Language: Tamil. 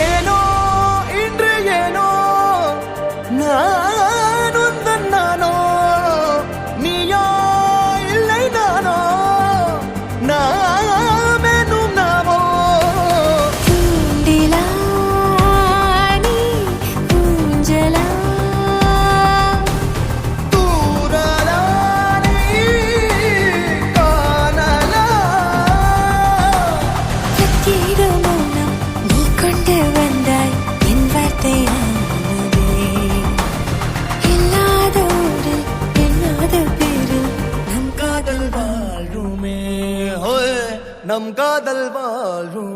ஏனோ இன்று ஏனோ நான் உந்தன் நானோ நீயோ இல்லை நானோ நாமெனும் நாமோ தூண்டிலா நீ ஊஞ்சலா தூரலா நீ காணலா பிரத்யேக மௌனம் நீ கொண்டு வந்தாய் என் வார்த்தையானதே இல்லாத ஊரில் எண்ணாத பேரில் நம் காதல் வாழ்வுமே ஹோய் நம் காதல் வாழ்வும்